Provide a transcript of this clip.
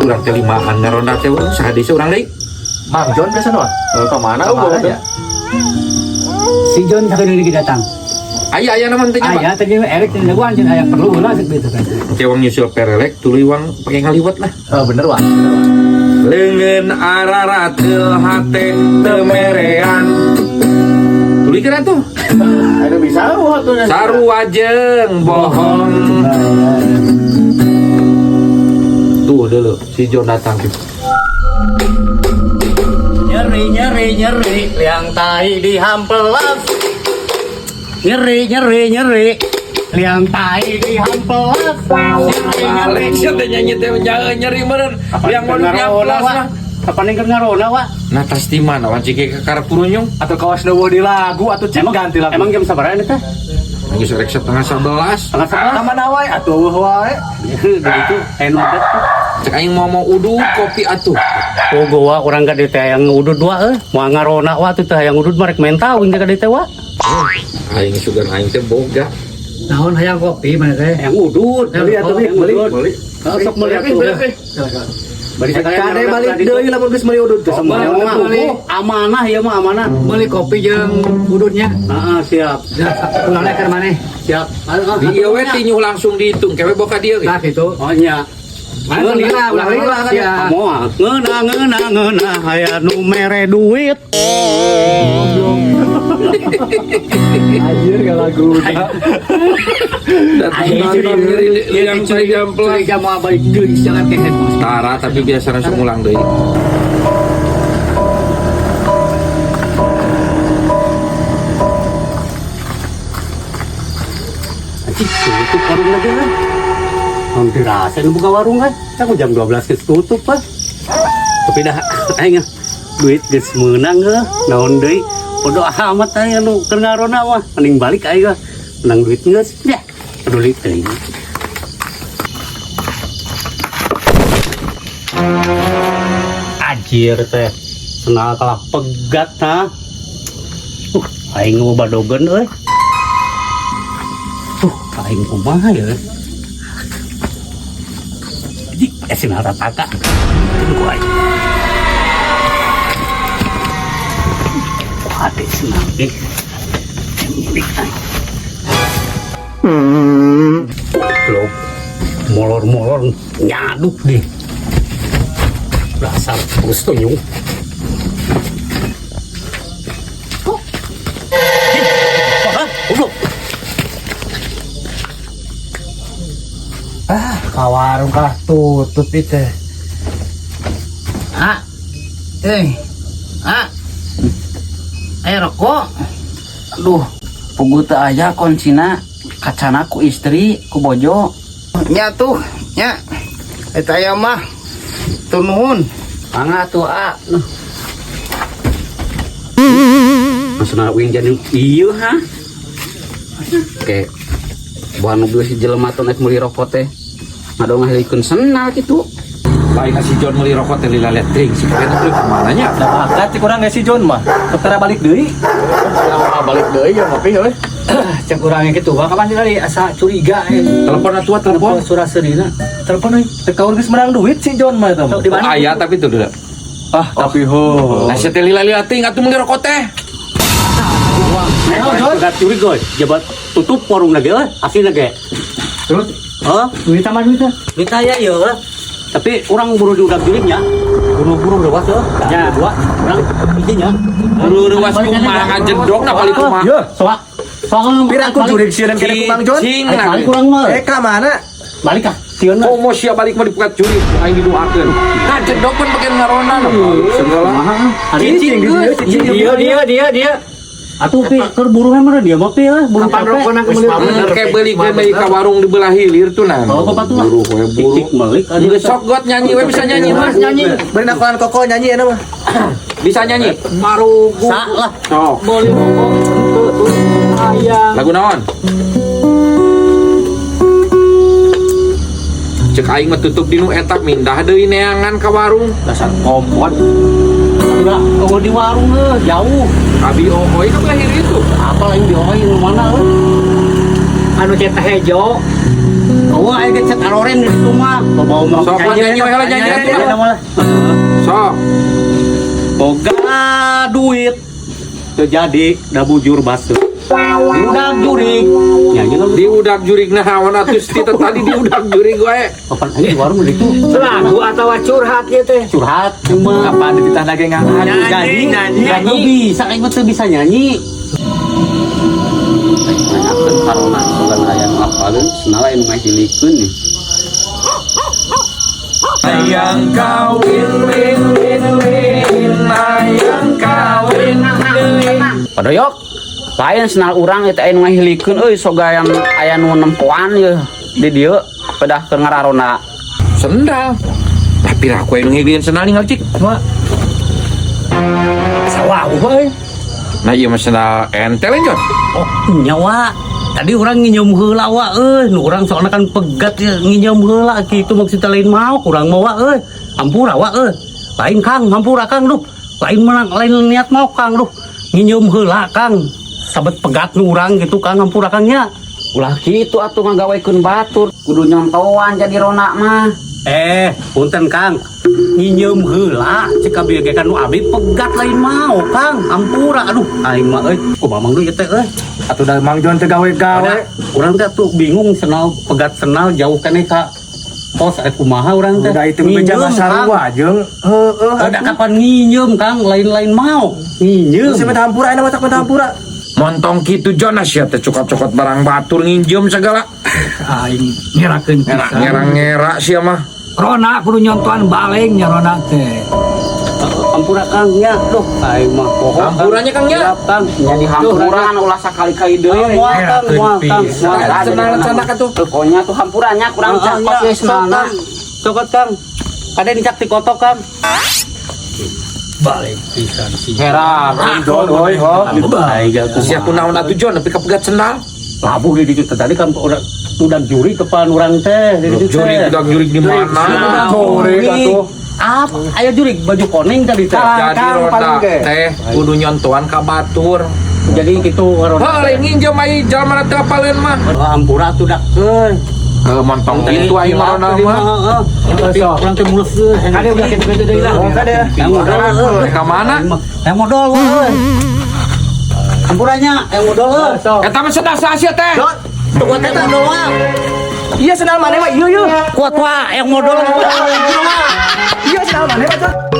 urang teh limaan ngaronda teh saha deui urang deui. Mang John biasa doang. Ke mana aja? Si John sakeudeung lagi datang. Aya naman teh coba. Aya tadi Erik teh gua anjeun aya perlu ulah gitu kan. Cewang nyusul perelek tuluy wang pake ngaliwat lah. Oh bener wah. Leungeun ararat teu hate teu merean. Tuluy kana tuh. Ada bisa waktunya. Sarua jeung bohong. Tuh dulu si John datang tuh. Nyeri liang tai di hampelas. Nyeri liang tai di hampelas. Nyeri teh nyanyi teh nyeri meureun. Liang mau nyaplas mah. Kapan yang ngarona wa? Nah tas di mana wan cike ke karep kurunyung Atau kawas dawa di lagu atau cek ganti lagu. Emang jam sabaraha teh? geus rek 10:30. Sama nawai atuh wae. Begitu enak teh. Cek aing mau uduk kopi atuh. Oh gua orang gade teh yang udud wa mau ngarona wa tuh teh yang udud marek mentau inga gade teh wa. Aing sugan aing teh boga. Naon hayang kopi mana teh? Yang udud. Beli atuh beli. Sok meuli atuh. Bari Kade balik deui lamun geus meuli udud teh semua. Amanah ya mah amanah. Meuli kopi jeung ududnya. Heeh siap. Pulangna keur maneh. Siap. Di ieu we tinyuh langsung dihitung kewe boka dieu ge. Nah gitu. Oh nya. Ulah lila siap. Moal ngeuna aya nu mere duit. Anjir gak lagu. Yang saya jamplas. Curiga mau balik deui jangan ke handphone. Tara tapi biasa langsung ulang deui. Anjing tutup warung lagi kan. Hampir rasa nu buka warung kan. Kan jam 12 geus tutup kan. Tapi dah aing duit geus meunang heuh. Naon deui? Podo amat aing anu keur ngarona mah. Mending balik aing menang duit geus. Ya, peduli teuing. Anjir teh. Senal kalah pegat ha. Aing mau badogen euy. Aing kumaha ya. Jadi esin rataka. Tunggu aing. Hati senang deh. Belum molor-molor nyaduk deh. Dasar terus tunyung. Kok? Udah. Kawarung kah tutup itu. Rokok. Aduh, pugu teu aya konsina kacana ku istri ku bojo. Nya tuh, nya. Eta aya mah. Tuh nuhun. Mangga tuh Masuna wing jadi ieu ha. Oke. Buah nu si jelema teh naik meuli rokok teh. Ngadong ngahelikeun senal kitu. Lain si John meuli rokok teh lila letring si kalian teh kemana nya? Da bakat ti kurang si John mah. Tara balik deui. Balik deui ya ngopi euy. Cek urang kitu bae kapan tadi asa curiga Telepon atuh telepon. Suraseurina. Telepon euy. Teu kaur geus menang duit si John mah eta mah. Di mana? Aya tapi tuh dulu. Tapi ho. Nah si teh lila letring atuh meuli rokok teh. John, enggak curiga, jabat tutup warung lagi aslinya ge. Terus Duit sama duitnya. Duit saya ya. Tapi orang buru diudak dirinya. Buru-buru lewas ya. Ya, dua. Orang intinya. Buru lewas kumaha ngajedok na balik kumaha. Yo, Soak. Soak pira aku jurig sieun kene ku Mang John. Cing balik kurang mah. Ka mana? Balik kah? Sieun mah. Oh mau sia balik mah dipukat curi. Aing didoakeun. Ngajedok pun pake ngarona na. Segala. Cicing dia. Atuh pi keur buru mah dia mah pi buru capek. Kayak beli ka warung di belah hilir tuh nah. Oh, apa tuh? Buru we buru. Cicik balik. Geus sok got nyanyi we bisa nyanyi Mas nyanyi. Beri nakoan koko nyanyi eta mah. Bisa nyanyi. Marugu. Salah. Sok. Boleh ngomong. Ayang. Lagu naon? Cek aing mah tutup dinu eta mindah deui neangan ka warung. Dasar kompot. Enggak, kalau di warung jauh. Abi Ooi kan lahir itu. Apa lagi di Ooi mana? Anu cetak hejo. Oh, ayo cek aloren di rumah. Bawa mau So, nyanyi wae lah, nyanyi atuh. So, boga duit terjadi da bujur basuh. Udah jurig. Nyanyi lo. diudak jurig naon atuh tita tadi diudak jurig wae. Kapan aja di warung itu? Lagu atau curhat ya teh. Curhat cuma Apa ada kita lagi ngangan? nyanyi. Nggak bisa, kayak tuh bisa nyanyi. Nanyakeun karona sogan aya nu apaleun, senala anu ngahilikeun nih. Ayang kawin, win, win, win, ayang kawin. Padoyok. Lain senal urang eta anu ngahilikeun euy soga yang aya nu nempoan ye di dieu pedah keur ngararona. Sendal. Tapi aku yang ngilian senal ningali cik. Sawah euy. Nah iya mah sendal entel Jon. Oh, nyawa. Tadi orang nginjem heula wa euy, nu urang soalna kan pegat ya nginjem heula kitu maksudna lain mau kurang mau wa euy. Hampura wa euy. Lain Kang, hampura Kang duh. Lain niat mau Kang duh. Nginjem heula Kang. Sabet pegat nu urang gitu Kang, hampura Kang nya. Ulah kitu atuh ngagawekeun batur, kudu nyontoan jadi rona mah. Punten Kang. Nginjem heula cek abi ge kan nu abdi pegat lain mau Kang. Hampura aduh, aing mah euy, kumaha mang deui teh euy. Atau dah Mang Jon teh gawe-gawe. Urang teh tuh bingung senal pegat senal jauh keneh ka pos kumaha urang teh. Udah itu beja sarua jeung Ada kapan nginjem Kang, lain-lain mau nginjem. Saya minta hampura, enak matak minta hampura. Montong kitu Jon sia teh cokot-cokot barang batur nginjem segala. Aing nyerakeun pisan. Ngera-ngera sia mah. Rona kudu nyontoan baleng nya Rona teh. Hampura Kang nya, duh aing mah poho. Hampuranya Kang nya. Siap Kang. Jadi hampuran ulah sakali-kali deui. Moal Kang, moal Kang. Cenah-cenah ka tuh. Pokoknya tuh hampurannya kurang cakep geus mana. Cokot Kang. Kade dicak ti kotok Kang. Baleng pisan sih. Heran, Jon, oi, ho. Aing gak Sia kunaon atuh Jon tapi kapegat sendal. labu di ditu tadi kan udah juri kepan urang teh di ditu Jurig udah jurig di mana? Jurig atuh. Apa? Ayo jurig baju koneng tadi teh. Jadi roda teh kudu nyontoan ka batur. Jadi gitu Heuh lain nginjem ai jalma teh apaleun mah. hampura tuh dak euy. Montong kitu aing mah mah. Urang teh mulus euy. Kade udah kitu deui lah. Kade. Yang modal Ka mana? Yang modal euy. Hampurannya yang modal euy. Eta mah sendal saha teh? Kuat eta doang. Iya sendal mana mah? Iya, iya. Kuat wa yang modal. Iya sendal mana mah?